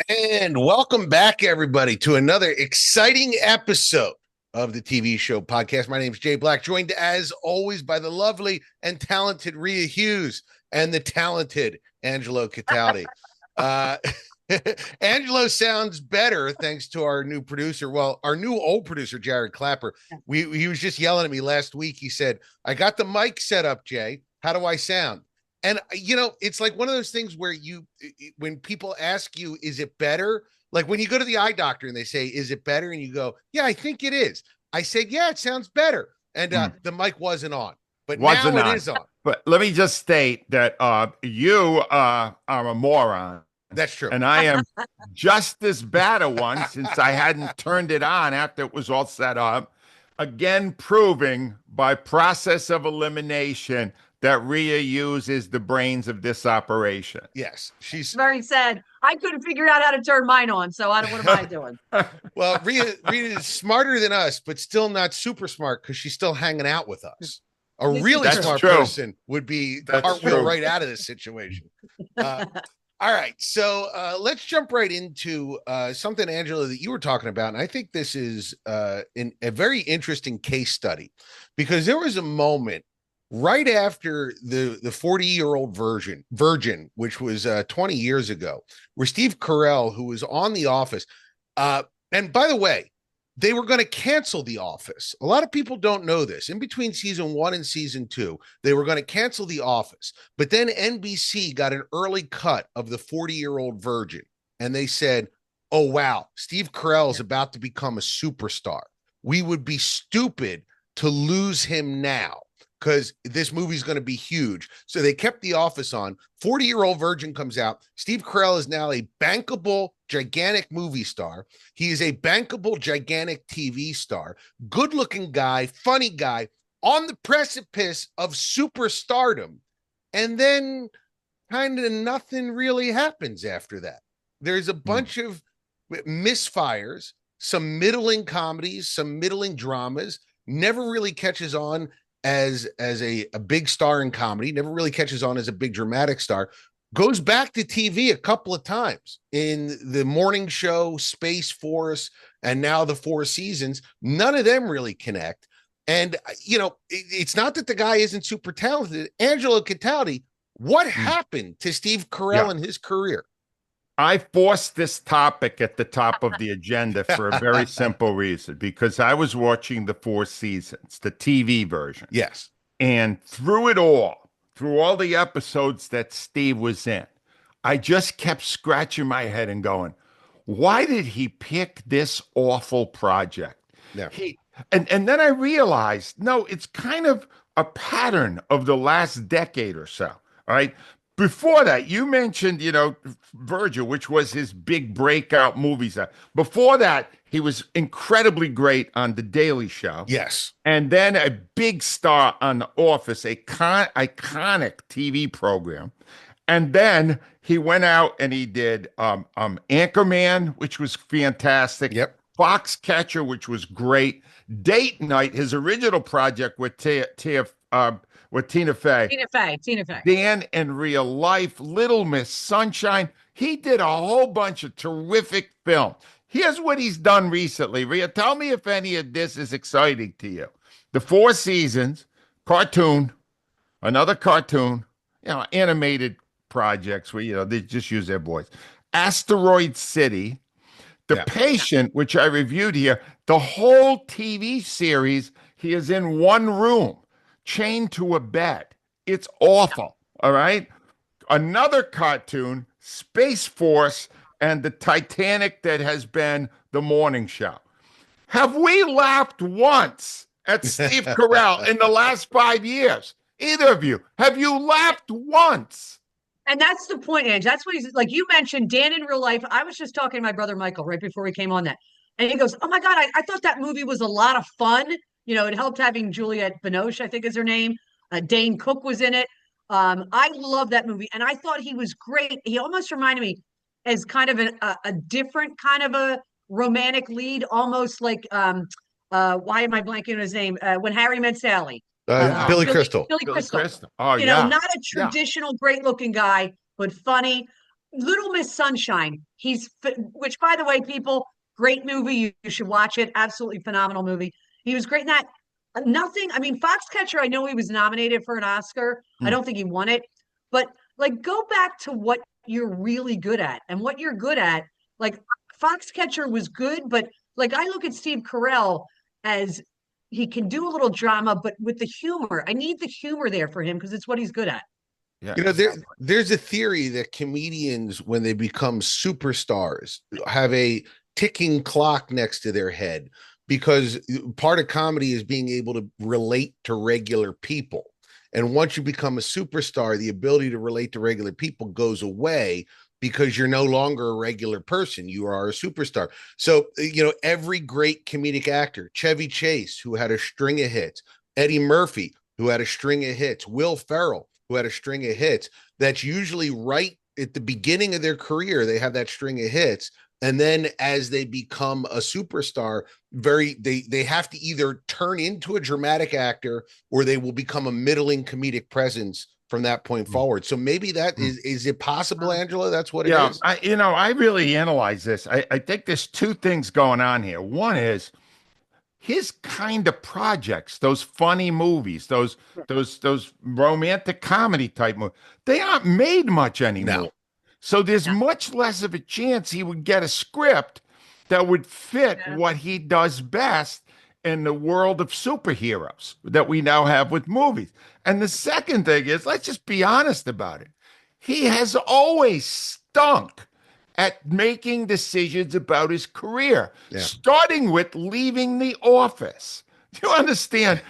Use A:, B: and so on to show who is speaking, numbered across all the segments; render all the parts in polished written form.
A: And welcome back, everybody, to another exciting episode of the TV show podcast. My name is Jay Black, joined as always by the lovely and talented Rhea Hughes and the talented Angelo Cataldi. Uh, Angelo sounds better thanks to our new producer. Well, our new old producer, Jared Clapper. He was just yelling at me last week. He said, I got the mic set up, Jay. How do I sound? And it's like one of those things where when people ask you, is it better? Like when you go to the eye doctor and they say, is it better? And you go, yeah, I think it is. I said, yeah, it sounds better. And the mic wasn't on, but now it is on.
B: But let me just state that you are a moron.
A: That's true.
B: And I am just as bad a one since I hadn't turned it on after it was all set up. Again, proving by process of elimination that Rhea uses the brains of this operation.
A: Yes, she's
C: very sad. I couldn't figure out how to turn mine on, so what am I doing?
A: Well, Rhea is smarter than us, but still not super smart because she's still hanging out with us. A really smart person would be cartwheel right out of this situation. All right, so let's jump right into something, Angelo, that you were talking about, and I think this is a very interesting case study because there was a moment right after the 40-year-old Virgin, which was 20 years ago, where Steve Carell, who was on The Office, and by the way, they were going to cancel The Office. A lot of people don't know this. In between season 1 and season 2, they were going to cancel The Office. But then NBC got an early cut of the 40-year-old Virgin, and they said, oh, wow, Steve Carell is about to become a superstar. We would be stupid to lose him now, because this movie's going to be huge. So they kept The Office on. 40-year-old Virgin comes out. Steve Carell is now a bankable, gigantic movie star. He is a bankable, gigantic TV star. Good-looking guy, funny guy, on the precipice of superstardom. And then kind of nothing really happens after that. There's a bunch of misfires, some middling comedies, some middling dramas, never really catches on as a big star in comedy, never really catches on as a big dramatic star, goes back to TV a couple of times in the morning show, Space Force, and now the Four Seasons. None of them really connect. And, it's not that the guy isn't super talented. Angelo Cataldi, what happened to Steve Carell in his career?
B: I forced this topic at the top of the agenda for a very simple reason, because I was watching the Four Seasons, the TV version.
A: Yes.
B: And through all the episodes that Steve was in, I just kept scratching my head and going, why did he pick this awful project?
A: Yeah.
B: And then I realized, no, it's kind of a pattern of the last decade or so. All right. Before that, you mentioned, Virgil, which was his big breakout movies. Before that, he was incredibly great on The Daily Show.
A: Yes.
B: And then a big star on The Office, a iconic TV program. And then he went out and he did Anchorman, which was fantastic.
A: Yep.
B: Foxcatcher, which was great. Date Night, his original project with Tina Fey.
C: Tina Fey.
B: Dan and Real Life, Little Miss Sunshine. He did a whole bunch of terrific films. Here's what he's done recently. Rhea, tell me if any of this is exciting to you. The Four Seasons, cartoon, another cartoon, animated projects where, they just use their voice. Asteroid City, The Patient, which I reviewed here, the whole TV series, he is in one room, chained to a bed. It's awful. All right. Another cartoon, Space Force, and the Titanic that has been the morning show. Have we laughed once at Steve Carell in the last 5 years? Either of you, have you laughed once?
C: And that's the point, Ange. That's what he's like. You mentioned Dan in Real Life. I was just talking to my brother Michael right before we came on that. And he goes, oh my God, I thought that movie was a lot of fun. It helped having Juliette Binoche, I think is her name. Dane Cook was in it. I love that movie. And I thought he was great. He almost reminded me as kind of a different kind of a romantic lead, almost like, why am I blanking on his name? When Harry Met Sally.
A: Billy Crystal.
C: Billy Crystal.
B: Oh,
C: not a traditional great looking guy, but funny. Little Miss Sunshine. Which, by the way, people, great movie. You should watch it. Absolutely phenomenal movie. He was great in that. Nothing. I mean, Foxcatcher. I know he was nominated for an Oscar. I don't think he won it. But like, go back to what you're really good at, and what you're good at. Like, Foxcatcher was good, but like, I look at Steve Carell as he can do a little drama, but with the humor. I need the humor there for him because it's what he's good at.
B: Yeah,
A: you know, there's a theory that comedians, when they become superstars, have a ticking clock next to their head, because part of comedy is being able to relate to regular people. And once you become a superstar, the ability to relate to regular people goes away, because you're no longer a regular person. You are a superstar. So, you know, every great comedic actor, Chevy Chase, who had a string of hits, Eddie Murphy, who had a string of hits, Will Ferrell, who had a string of hits, that's usually right at the beginning of their career. They have that string of hits. And then as they become a superstar, they have to either turn into a dramatic actor, or they will become a middling comedic presence from that point forward. So maybe that is it possible, Angelo? That's what it is.
B: I really analyze this. I think there's two things going on here. One is his kind of projects, those funny movies, those romantic comedy type movies, they aren't made much anymore.
A: No.
B: So there's much less of a chance he would get a script that would fit what he does best in the world of superheroes that we now have with movies. And the second thing is, let's just be honest about it. He has always stunk at making decisions about his career, starting with leaving the office. Do you understand?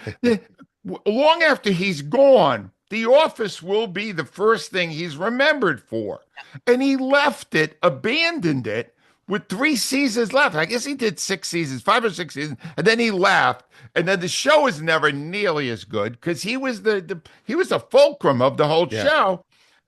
B: Long after he's gone, the office will be the first thing he's remembered for. And he left it, abandoned it, with 3 seasons left. I guess he did 6 seasons, 5 or 6 seasons, and then he left. And then the show is never nearly as good, because he was he was the fulcrum of the whole show.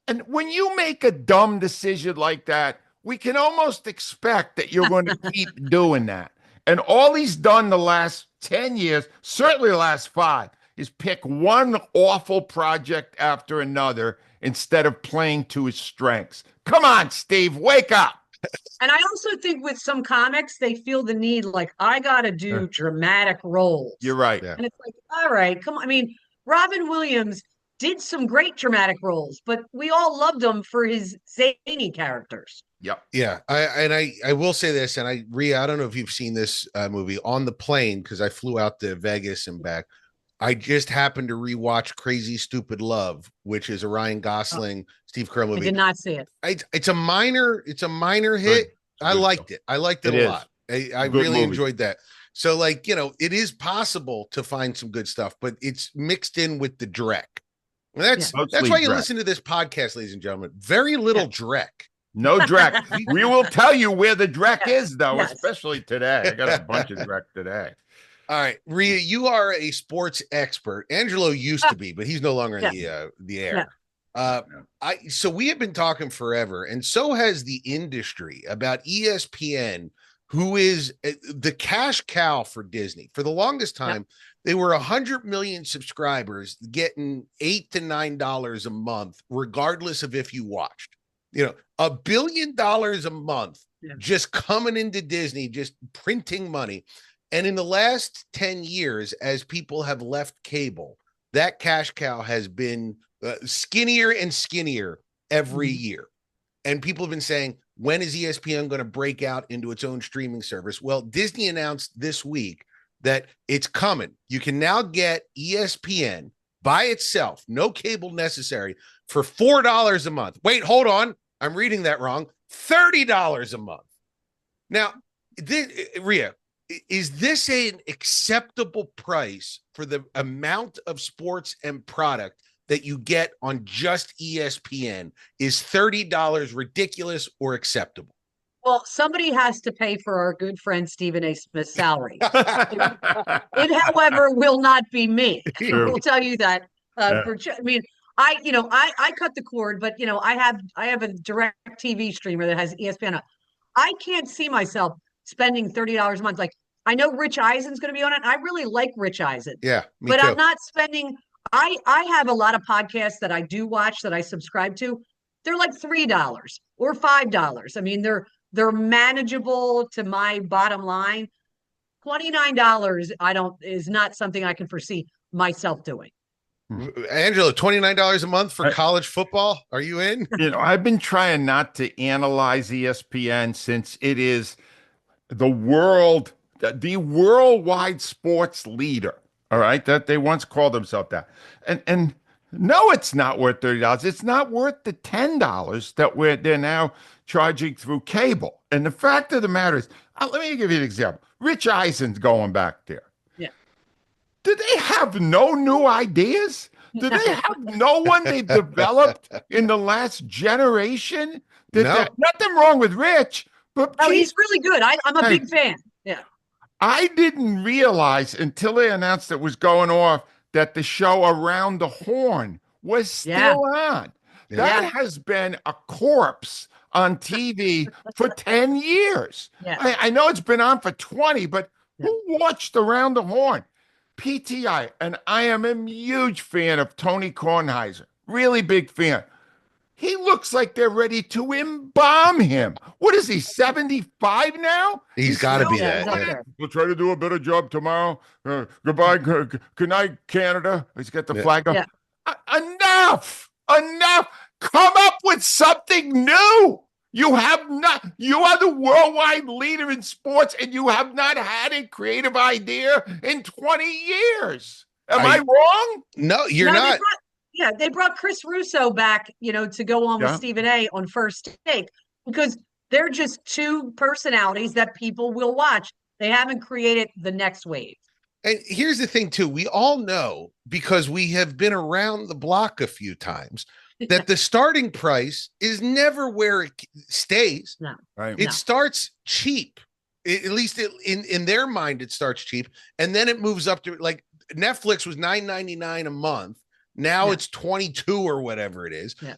B: And when you make a dumb decision like that, we can almost expect that you're going to keep doing that. And all he's done the last 10 years, certainly the last 5, is pick one awful project after another instead of playing to his strengths. Come on, Steve, wake up.
C: And I also think with some comics, they feel the need, like, I got to do dramatic roles.
B: You're right.
C: And it's like, all right, come on. I mean, Robin Williams did some great dramatic roles, but we all loved him for his zany characters.
B: Yep.
A: Yeah. I will say this, and Rhea, I don't know if you've seen this movie on the plane, because I flew out to Vegas and back. I just happened to rewatch Crazy Stupid Love, which is a Ryan Gosling, Steve Carell movie.
C: I did not see it.
A: It's a minor hit. I liked it. I liked it a lot. I really enjoyed that. So, like, you know, it is possible to find some good stuff, but it's mixed in with the dreck. And that's why you listen to this podcast, ladies and gentlemen. Very little dreck.
B: No dreck. We will tell you where the dreck is, though, especially today. I got a bunch of dreck today.
A: All right, Rhea, you are a sports expert. Angelo used to be, but he's no longer in the air. So we have been talking forever, and so has the industry, about ESPN, who is the cash cow for Disney. For the longest time, they were 100 million subscribers, getting $8 to $9 a month, regardless of if you watched. You know, $1 billion a month just coming into Disney, just printing money. And in the last 10 years, as people have left cable, that cash cow has been skinnier and skinnier every year. And people have been saying, when is ESPN going to break out into its own streaming service? Well, Disney announced this week that it's coming. You can now get ESPN by itself, no cable necessary, for $4 a month. Wait, hold on. I'm reading that wrong. $30 a month. Now, Rhea, is this an acceptable price for the amount of sports and product that you get on just ESPN? Is $30 ridiculous or acceptable?
C: Well, somebody has to pay for our good friend Stephen A. Smith's salary. It, however, will not be me.
B: True.
C: We'll tell you that. I mean, I cut the cord, but I have a direct TV streamer that has ESPN. I can't see myself spending $30 a month. Like, I know Rich Eisen's going to be on it. I really like Rich Eisen.
A: Yeah, me
C: but
A: too.
C: I'm not spending. I have a lot of podcasts that I do watch that I subscribe to. they're like $3 or $5. I mean, they're manageable to my bottom line. $29 is not something I can foresee myself doing.
A: Angelo, $29 a month for college football. Are you in?
B: I've been trying not to analyze ESPN since it is the worldwide sports leader. All right, that they once called themselves that. And no, it's not worth $30. It's not worth the $10 that they're now charging through cable. And the fact of the matter is, let me give you an example. Rich Eisen's going back there.
C: Yeah.
B: Do they have no new ideas? Do they have no one they've developed in the last generation?
A: No.
B: Nothing wrong with Rich, but
C: he's really good. I'm a big fan. Yeah.
B: I didn't realize until they announced it was going off that the show Around the Horn was still on. That has been a corpse on TV for 10 years.
C: Yeah.
B: I know it's been on for 20, but who watched Around the Horn? PTI, and I am a huge fan of Tony Kornheiser. Really big fan. He looks like they're ready to embalm him. What is he, 75 now?
A: He's got to be that.
C: Yeah.
B: We'll try to do a better job tomorrow. Goodbye. Good night, Canada. He's got the flag up. Yeah. Enough. Come up with something new. You have not. You are the worldwide leader in sports, and you have not had a creative idea in 20 years. Am I wrong?
A: No, you're not.
C: They brought Chris Russo back, to go on with Stephen A. on First Take, because they're just two personalities that people will watch. They haven't created the next wave.
A: And here's the thing, too. We all know, because we have been around the block a few times, that the starting price is never where it stays.
C: No.
B: Right.
A: It starts cheap. At least in their mind, it starts cheap. And then it moves up to, like, Netflix was $9.99 a month. Now it's 22 or whatever it is.
C: Yeah.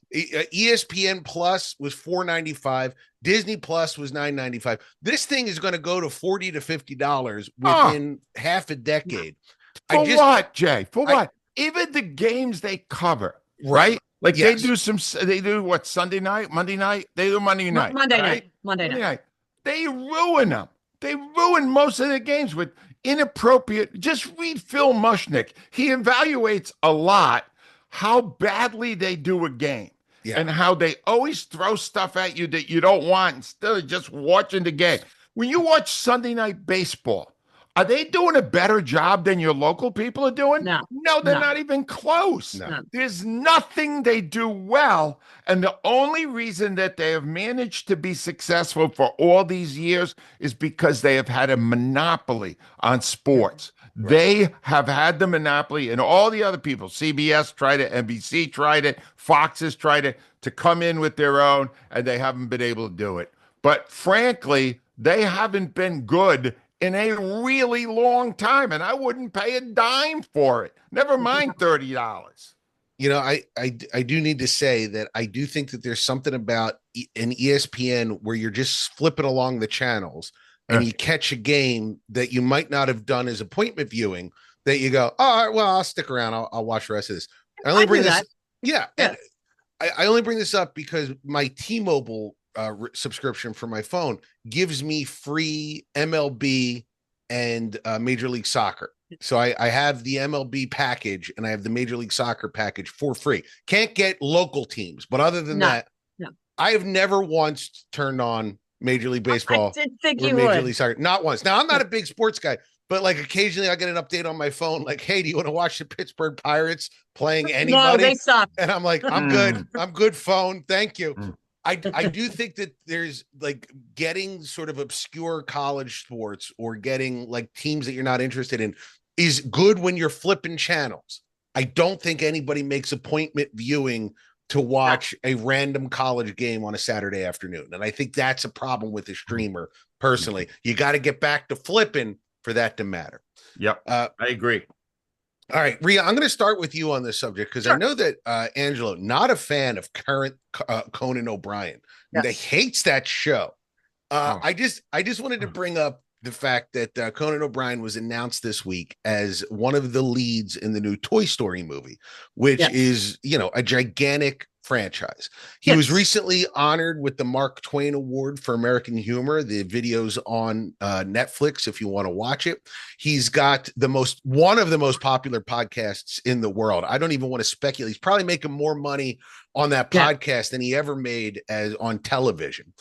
A: ESPN Plus was $4.95. Disney Plus was $9.95. This thing is going to go to $40 to $50 within half a decade.
B: For what, Jay? For what? Even the games they cover, right? Like they do what, Sunday night, Monday night? They do Monday night.
C: Monday night.
B: They ruin them. They ruin most of the games with inappropriate. Just read Phil Mushnick. He evaluates a lot how badly they do a game and how they always throw stuff at you that you don't want instead of just watching the game. When you watch Sunday Night Baseball, are they doing a better job than your local people are doing?
C: No,
B: they're not even close.
A: No.
B: There's nothing they do well. And the only reason that they have managed to be successful for all these years is because they have had a monopoly on sports. Right. They have had the monopoly, and all the other people, CBS tried it, NBC tried it, Fox has tried it, to come in with their own, and they haven't been able to do it. But frankly, they haven't been good in a really long time, and I wouldn't pay a dime for it. Never mind $30.
A: I do need to say that I do think that there's something about an ESPN where you're just flipping along the channels and you catch a game that you might not have done as appointment viewing, that you go, oh, all right, well, I'll stick around. I'll watch the rest of this. I only bring this. Yeah. And I only bring this up because my T-Mobile subscription for my phone gives me free MLB and Major League Soccer. So I have the MLB package and I have the Major League Soccer package for free. Can't get local teams, but other than that, I have never once turned on Major League Baseball.
C: I did think
A: or
C: you
A: Major
C: would.
A: League Soccer. Not once. Now, I'm not a big sports guy, but like occasionally I get an update on my phone like, hey, do you want to watch the Pittsburgh Pirates playing anybody?
C: No, they suck.
A: And I'm like, I'm good. I'm good, phone. Thank you. I do think that there's like getting sort of obscure college sports or getting like teams that you're not interested in is good when you're flipping channels. I don't think anybody makes appointment viewing to watch a random college game on a Saturday afternoon. And I think that's a problem with the streamer personally. You got to get back to flipping for that to matter.
B: Yep. I agree.
A: All right, Rhea, I'm going to start with you on this subject because I know that Angelo, not a fan of current Conan O'Brien.
C: Yes.
A: He hates that show. I just wanted to bring up the fact that Conan O'Brien was announced this week as one of the leads in the new Toy Story movie, which is, a gigantic franchise. He was recently honored with the Mark Twain Award for American Humor. The video's on Netflix if you want to watch it. He's got one of the most popular podcasts in the world. I don't even want to speculate. He's probably making more money on that podcast than he ever made on television.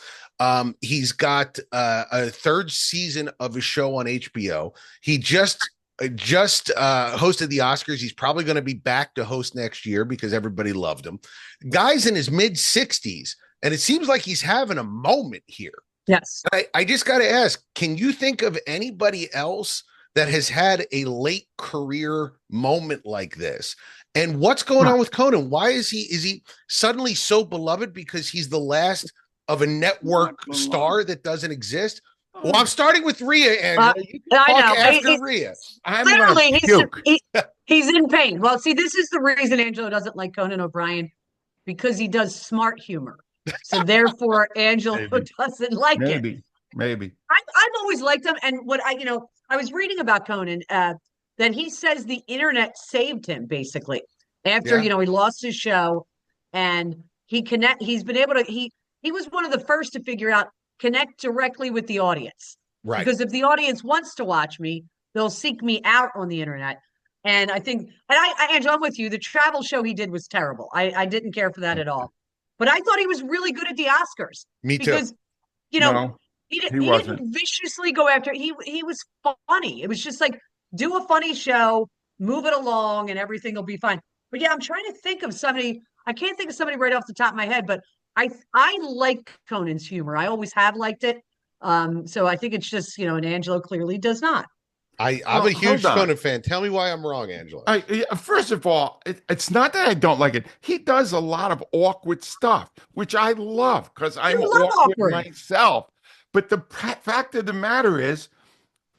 A: He's got a third season of a show on HBO. He just hosted the Oscars. He's probably going to be back to host next year because everybody loved him. Guy's in his mid 60s, and it seems like he's having a moment here.
C: Yes.
A: I just got to ask, can you think of anybody else that has had a late career moment like this? And what's going on with Conan? Why is he suddenly so beloved? Because he's the last of a network star that doesn't exist? Well, I'm starting with Rhea, Angelo. You can talk after Rhea.
C: Literally, he's in pain. Well, see, this is the reason Angelo doesn't like Conan O'Brien, because he does smart humor. So therefore, Angelo doesn't like it.
B: Maybe.
C: I've always liked him. And what I was reading about Conan, that he says the internet saved him basically after, he lost his show, and he's been able to, he was one of the first to figure out, connect directly with the audience. Right. Because if the audience wants to watch me, they'll seek me out on the internet. And I think, Angelo, I'm with you. The travel show he did was terrible. I didn't care for that at all. But I thought he was really good at the Oscars.
A: Me too.
C: Because, he didn't viciously go after. He was funny. It was just like, do a funny show, move it along, and everything will be fine. But yeah, I'm trying to think of somebody. I can't think of somebody right off the top of my head, but I like Conan's humor. I always have liked it. So I think it's just, and Angelo clearly does not.
A: I'm a huge Conan fan. Tell me why I'm wrong, Angelo.
B: First of all, it's not that I don't like it. He does a lot of awkward stuff, which I love because I'm awkward myself. But the fact of the matter is,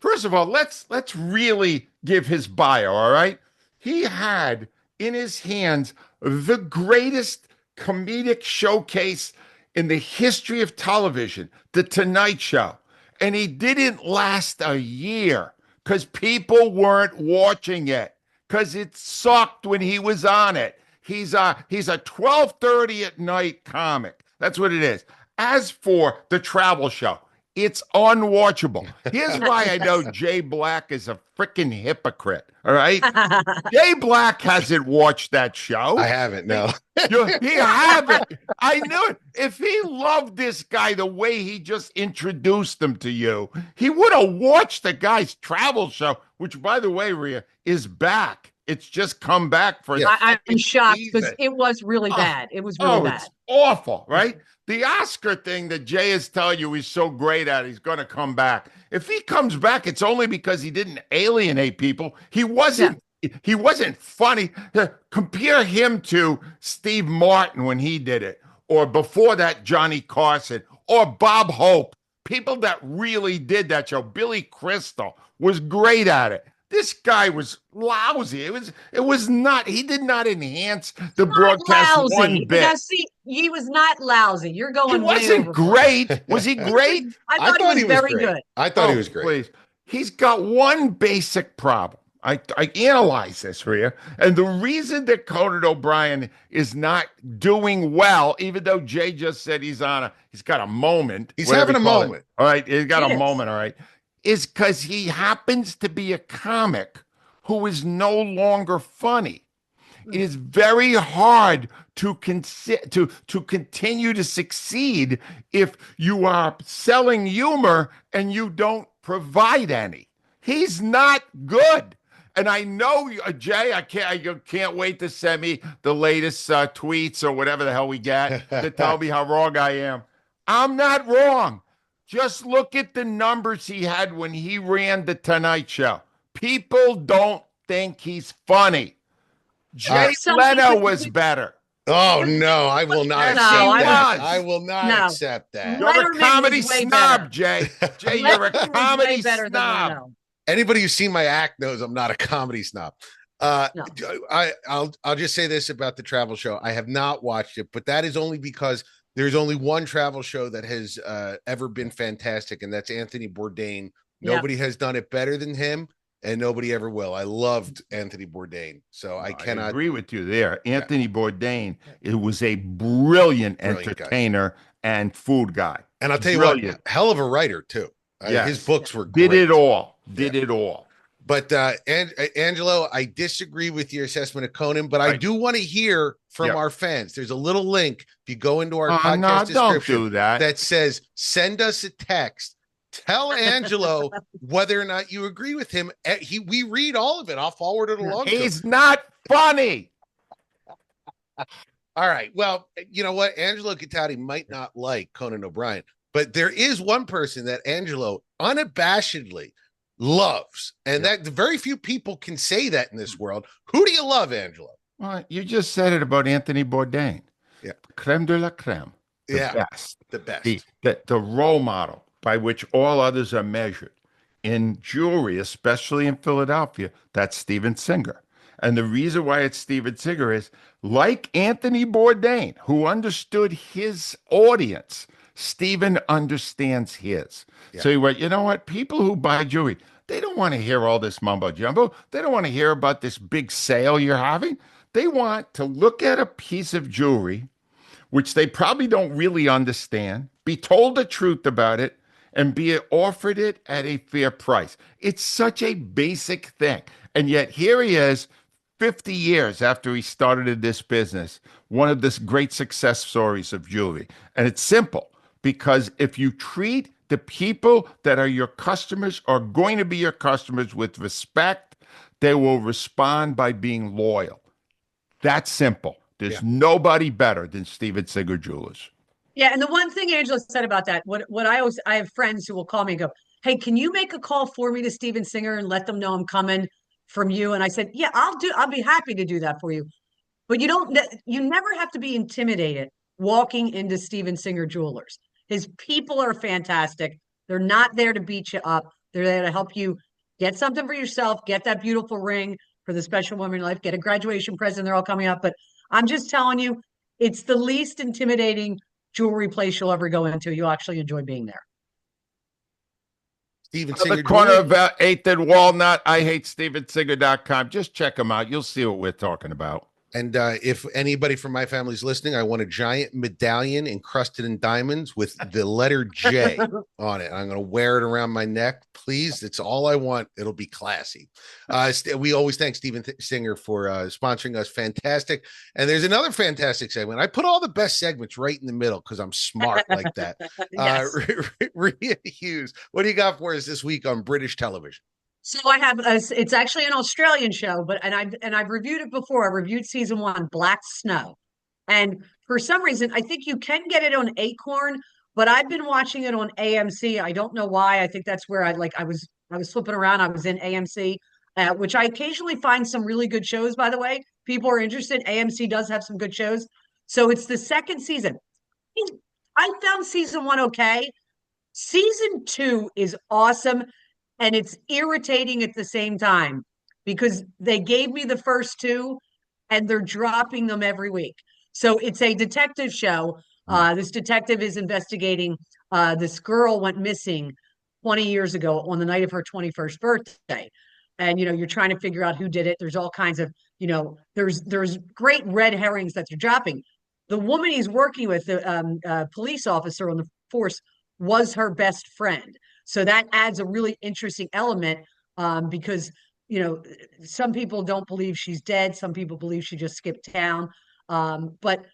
B: first of all, let's really give his bio, all right? He had in his hands the greatest comedic showcase in the history of television, The Tonight Show. And he didn't last a year because people weren't watching it because it sucked when he was on it. He's a 12:30 at night comic. That's what it is. As for the travel show, it's unwatchable. Here's why I know Jay Black is a freaking hypocrite. All right. Jay Black hasn't watched that show.
A: I haven't, no.
B: He haven't. I knew it. If he loved this guy the way he just introduced him to you, he would have watched the guy's travel show, which, by the way, Rhea, is back. It's just come back for
C: I'm shocked because it was really bad. It was really bad.
B: It's awful, right? The Oscar thing that Jay is telling you he's so great at, he's going to come back. If he comes back, it's only because he didn't alienate people. He wasn't funny. Compare him to Steve Martin when he did it, or before that, Johnny Carson, or Bob Hope. People that really did that show. Billy Crystal was great at it. This guy was lousy. It was not. He did not enhance the broadcast one bit.
C: Now, see, he was not lousy. You're going.
B: He wasn't great. Was he great?
C: I thought he was very good.
A: I thought he was great.
B: Please. He's got one basic problem. I analyze this, Rhea, and the reason that Conan O'Brien is not doing well, even though Jay just said he's got a moment.
A: He's having a moment.
B: All right, he's got a moment. All right. Is because he happens to be a comic who is no longer funny. It is very hard to continue to succeed if you are selling humor and you don't provide any. He's not good. And I know, Jay, I can't wait to send me the latest tweets or whatever the hell we get to tell me how wrong I am. I'm not wrong. Just look at the numbers he had when he ran The Tonight Show. People don't think he's funny. Jay Leno was better.
A: Oh, no, I will not accept that. I will not accept that.
B: You're a comedy snob, Jay. Jay, you're a comedy snob.
A: Anybody who's seen my act knows I'm not a comedy snob. I'll just say this about the travel show. I have not watched it, but that is only because there's only one travel show that has ever been fantastic, and that's Anthony Bourdain. Nobody has done it better than him. and nobody ever will. I loved Anthony Bourdain, so I cannot
B: agree with you there. Anthony Bourdain, it was a brilliant entertainer and food guy.
A: And I'll tell you what, hell of a writer too. His books were great.
B: Did it all.
A: But Angelo, I disagree with your assessment of Conan, but I do want to hear from our fans. There's a little link if you go into our podcast description
B: don't do that
A: says, send us a text. Tell Angelo whether or not you agree with him. We read all of it. I'll forward it along.
B: He's not funny.
A: All right. Well, you know what? Angelo Gattati might not like Conan O'Brien, but there is one person that Angelo unabashedly loves, and that very few people can say that in this world. Who do you love, Angelo?
B: Well, you just said it about Anthony Bourdain.
A: Yeah.
B: Creme de la creme.
A: The best.
B: The role model by which all others are measured in jewelry, especially in Philadelphia. That's Steven Singer. And the reason why it's Steven Singer is, like Anthony Bourdain, who understood his audience, Steven understands his. Yeah. So he went, you know what? People who buy jewelry, they don't want to hear all this mumbo jumbo. They don't want to hear about this big sale you're having. They want to look at a piece of jewelry, which they probably don't really understand, be told the truth about it, and be offered it at a fair price. It's such a basic thing. And yet here he is, 50 years after he started in this business, one of the great success stories of jewelry. And it's simple, because if you treat the people that are your customers, are going to be your customers, with respect, they will respond by being loyal. That's simple. There's nobody better than Steven Singer Jewelers.
C: Yeah, and the one thing Angela said about that, what I have friends who will call me and go, hey, can you make a call for me to Steven Singer and let them know I'm coming from you? And I said, yeah, I'll be happy to do that for you. But you never have to be intimidated walking into Steven Singer Jewelers. His people are fantastic. They're not there to beat you up. They're there to help you get something for yourself, get that beautiful ring for the special woman in your life, get a graduation present. They're all coming up. But I'm just telling you, it's the least intimidating jewelry place you'll ever go into. You'll actually enjoy being there.
A: Steven Singer,
B: the corner of 8th and Walnut. I hate StevenSinger.com. Just check them out. You'll see what we're talking about.
A: And if anybody from my family's listening, I want a giant medallion encrusted in diamonds with the letter J on it. I'm going to wear it around my neck. Please, that's all I want. It'll be classy. We always thank Steven Singer for sponsoring us. Fantastic. And there's another fantastic segment. I put all the best segments right in the middle because I'm smart like that. Rhea Hughes, what do you got for us this week on British television?
C: So I have it's actually an Australian show, but I've reviewed it before. I reviewed season 1, Black Snow. And for some reason, I think you can get it on Acorn, but I've been watching it on AMC. I don't know why. I think that's where I was flipping around. I was in AMC, which I occasionally find some really good shows, by the way. People are interested. AMC does have some good shows. So it's the second season. I found season 1 okay. Season 2 is awesome. And it's irritating at the same time because they gave me the first 2 and they're dropping them every week. So it's a detective show. This detective is investigating. This girl went missing 20 years ago on the night of her 21st birthday. And, you're trying to figure out who did it. There's all kinds of, there's great red herrings that they're dropping. The woman he's working with, the police officer on the force, was her best friend. So that adds a really interesting element because, some people don't believe she's dead. Some people believe she just skipped town. But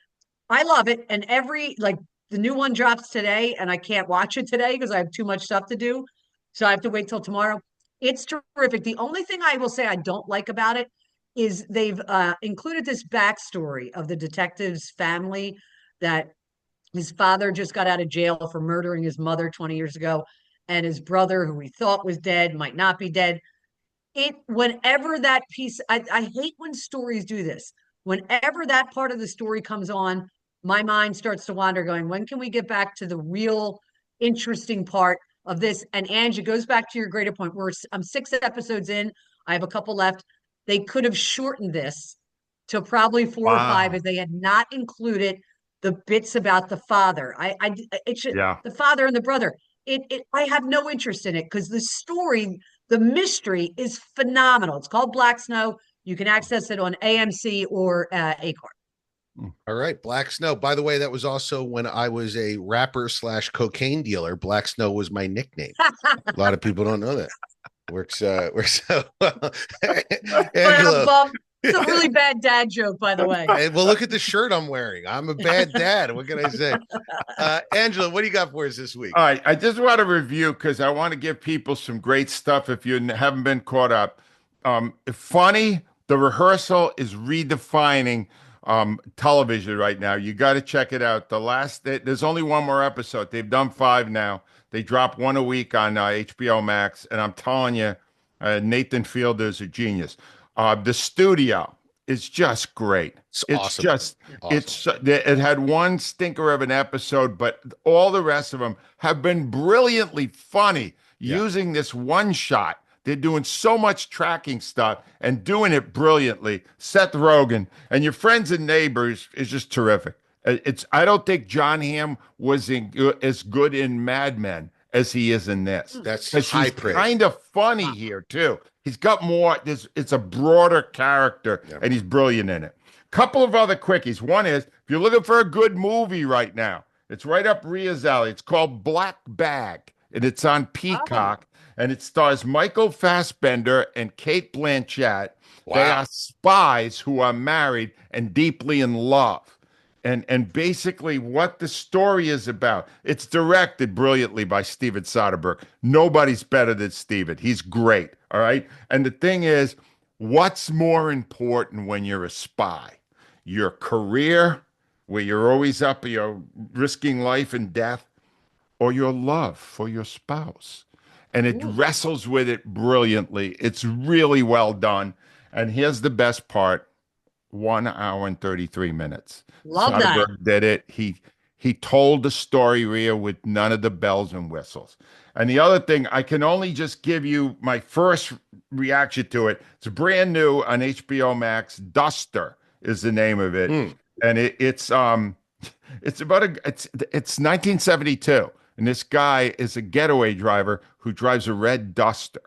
C: I love it. And the new one drops today and I can't watch it today because I have too much stuff to do. So I have to wait till tomorrow. It's terrific. The only thing I will say I don't like about it is they've included this backstory of the detective's family, that his father just got out of jail for murdering his mother 20 years ago. And his brother, who he thought was dead, might not be dead. Whenever that piece, I hate when stories do this. Whenever that part of the story comes on, my mind starts to wander going, when can we get back to the real interesting part of this? And Ange, it goes back to your greater point. I'm 6 episodes in. I have a couple left. They could have shortened this to probably 4 or 5 if they had not included the bits about the father. The father and the brother. I have no interest in it because the story The mystery is phenomenal. It's called Black Snow. You can access it on AMC or Acorn.
A: All right, Black Snow. By the way, that was also when I was a rapper / cocaine dealer. Black Snow was my nickname. A lot of people don't know that. Works so well. Angelo.
C: It's a really bad dad joke, by the way.
A: Hey, well, look at the shirt I'm wearing. I'm a bad dad. What can I say? Angelo, what do you got for us this week?
B: All right. I just want to review because I want to give people some great stuff if you haven't been caught up. Funny, The Rehearsal is redefining television right now. You got to check it out. There's only one more episode. They've done 5 now. They drop 1 a week on HBO Max. And I'm telling you, Nathan Fielder's a genius. The studio is just great. It's
A: awesome.
B: Just awesome. It had one stinker of an episode, but all the rest of them have been brilliantly funny using this one shot. They're doing so much tracking stuff and doing it brilliantly. Seth Rogen and Your Friends and Neighbors is just terrific. I don't think Jon Hamn was as good in Mad Men as he is in this.
A: That's high praise.
B: Kind of funny here too. He's got more. It's a broader character, and he's brilliant in it. Couple of other quickies. One is, if you're looking for a good movie right now, it's right up Rhea's alley. It's called Black Bag, and it's on Peacock, and it stars Michael Fassbender and Cate Blanchett. Wow. They are spies who are married and deeply in love. And basically what the story is about. It's directed brilliantly by Steven Soderbergh. Nobody's better than Steven. He's great, all right? And the thing is, what's more important when you're a spy? Your career, where you're always up, you're risking life and death, or your love for your spouse? And it wrestles with it brilliantly. It's really well done. And here's the best part. 1 hour and 33 minutes.
C: Love
B: Soderbergh did it. He told the story, Rhea, with none of the bells and whistles. And the other thing, I can only just give you my first reaction to it. It's brand new on HBO Max. Duster is the name of it, and it's 1972, and this guy is a getaway driver who drives a red Duster,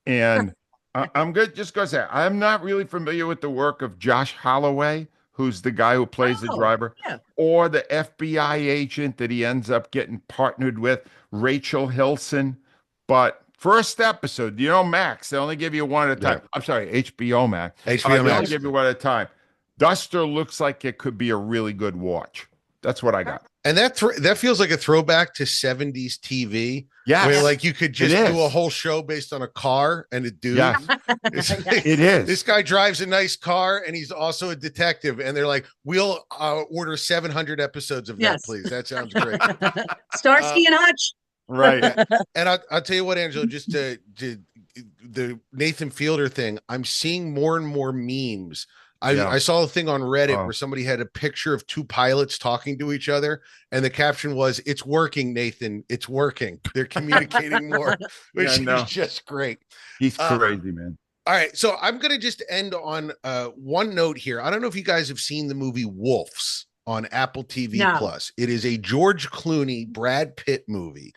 B: and I'm good. Just going to say, I'm not really familiar with the work of Josh Holloway, who's the guy who plays the driver, or the FBI agent that he ends up getting partnered with, Rachel Hilson. But first episode, Max, they only give you one at a time. I'm sorry, HBO Max.
A: HBO Max.
B: They only give you one at a time. Duster looks like it could be a really good watch. That's what I got.
A: And that feels like a throwback to 70s TV.
B: Yeah,
A: where like you could just do a whole show based on a car and a dude.
B: Yeah, it is.
A: This guy drives a nice car and he's also a detective. And they're like, we'll order 700 episodes of that, please. That sounds great.
C: Starsky and Hutch.
B: Right.
A: And I'll tell you what, Angelo, just to the Nathan Fielder thing, I'm seeing more and more memes. I saw a thing on Reddit where somebody had a picture of 2 pilots talking to each other, and the caption was, "It's working, Nathan. It's working. They're communicating more," which is just great.
B: He's crazy, man.
A: All right, so I'm going to just end on one note here. I don't know if you guys have seen the movie Wolves on Apple TV Plus. It is a George Clooney, Brad Pitt movie.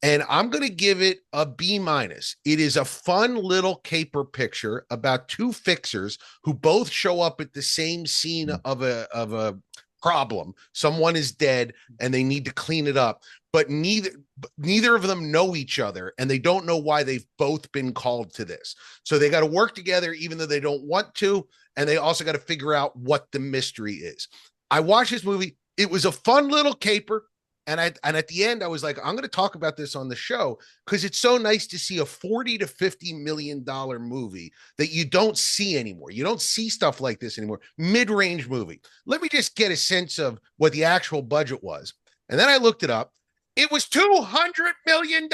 A: And I'm going to give it a B-. It is a fun little caper picture about 2 fixers who both show up at the same scene of a problem. Someone is dead and they need to clean it up, but neither of them know each other and they don't know why they've both been called to this. So they got to work together even though they don't want to, and they also got to figure out what the mystery is. I watched this movie. It was a fun little caper. And at the end, I was like, I'm going to talk about this on the show because it's so nice to see a $40 to $50 million movie that you don't see anymore. You don't see stuff like this anymore. Mid-range movie. Let me just get a sense of what the actual budget was. And then I looked it up. It was $200 million.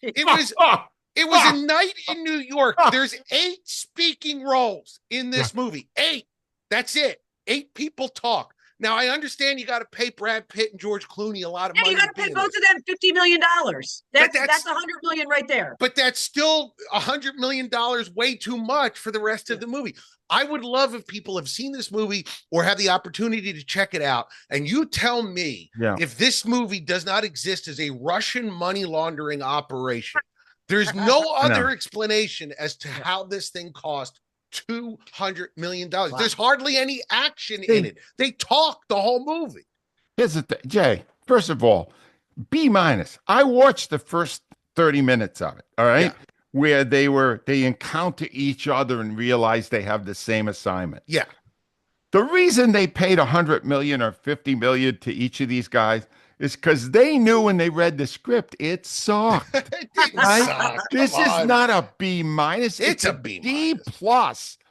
A: It was a night in New York. There's 8 speaking roles in this movie. 8. That's it. 8 people talk. Now, I understand you got to pay Brad Pitt and George Clooney a lot of money.
C: You got to pay both of them $50 million. That's $100 million right there.
A: But that's still $100 million way too much for the rest of the movie. I would love if people have seen this movie or have the opportunity to check it out. And you tell me if this movie does not exist as a Russian money laundering operation. There's no other explanation as to how this thing cost $200 million. Wow. There's hardly any action in it. They talk the whole movie.
B: Here's the thing, Jay. First of all, B-. I watched the first 30 minutes of it, all right? Yeah. Where they encounter each other and realize they have the same assignment.
A: Yeah.
B: The reason they paid $100 million or $50 million to each of these guys is because they knew when they read the script, it sucked.
A: It didn't suck.
B: This is not a B-. It's a
A: B-.
B: D+,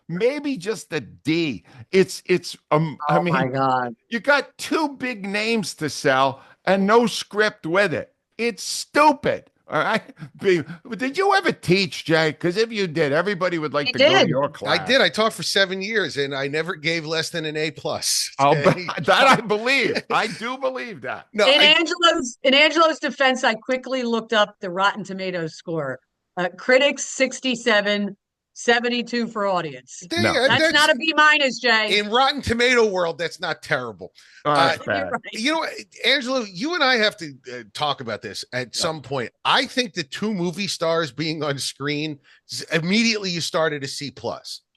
B: maybe just a D. It's I mean,
C: my God.
B: You got two big names to sell and no script with it. It's stupid. All right. Did you ever teach, Jay? Because if you did, everybody would like to go to your class.
A: I did. I taught for 7 years, and I never gave less than an A+.
B: That I believe. I do believe that.
C: No, in Angelo's defense, I quickly looked up the Rotten Tomatoes score. Critics 67, 72 for audience. That's not a B-, Jay.
A: In Rotten Tomato world, that's not terrible.
B: Right.
A: You know, Angelo, you and I have to talk about this at some point. I think the two movie stars being on screen, immediately you started a C+.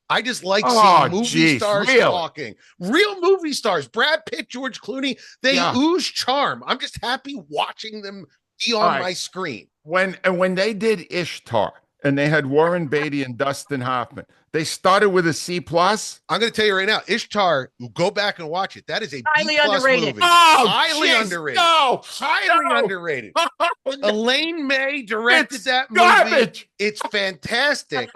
A: I just like seeing movie stars talking. Real movie stars, Brad Pitt, George Clooney, they ooze charm. I'm just happy watching them be on my screen.
B: When they did Ishtar, and they had Warren Beatty and Dustin Hoffman. They started with a C+.
A: I'm going to tell you right now, Ishtar, go back and watch it. That is a
C: highly
A: B+
C: underrated
A: movie.
B: Oh,
A: highly underrated. Highly underrated. Elaine May directed that movie.
B: Garbage.
A: It's fantastic.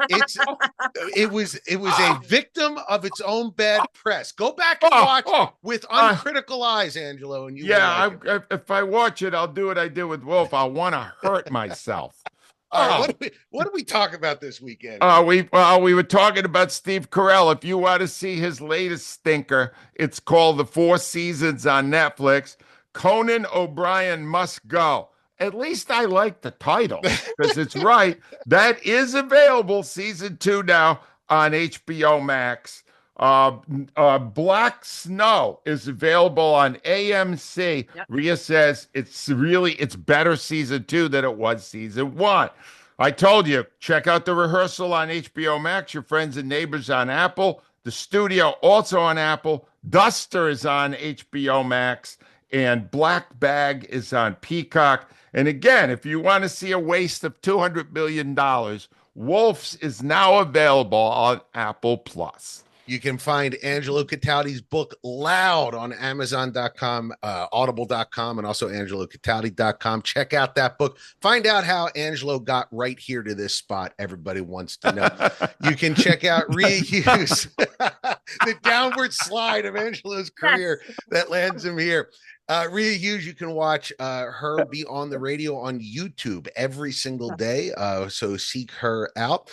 A: It was a victim of its own bad press. Go back and watch with uncritical eyes, Angelo, and you. Yeah,
B: if I watch it, I'll do what I did with Wolf. I'll want to hurt myself.
A: All right, what do we talk about this weekend?
B: We were talking about Steve Carell. If you want to see his latest stinker, it's called The Four Seasons on Netflix. Conan O'Brien Must Go. At least I like the title because it's right. That is available season 2 now on HBO Max. Black Snow is available on AMC. Yep. Rhea says it's better season 2 than it was season 1. I told you, check out The Rehearsal on HBO Max, Your Friends and Neighbors on Apple, The Studio also on Apple, Duster is on HBO Max, and Black Bag is on Peacock. And again, if you want to see a waste of $200 million, Wolf's is now available on Apple Plus.
A: You can find Angelo Cataldi's book Loud on Amazon.com, Audible.com, and also AngeloCataldi.com. Check out that book. Find out how Angelo got right here to this spot. Everybody wants to know. You can check out Rhea Hughes, the downward slide of Angelo's career that lands him here. Rhea Hughes, you can watch her be on the radio on YouTube every single day. So seek her out.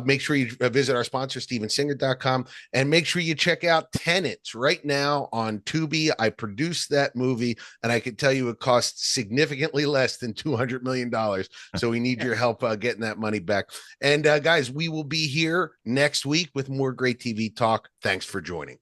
A: Make sure you visit our sponsor, StevenSinger.com, and make sure you check out Tenants right now on Tubi. I produced that movie, and I can tell you it costs significantly less than $200 million. So we need your help getting that money back. And guys, we will be here next week with more great TV talk. Thanks for joining.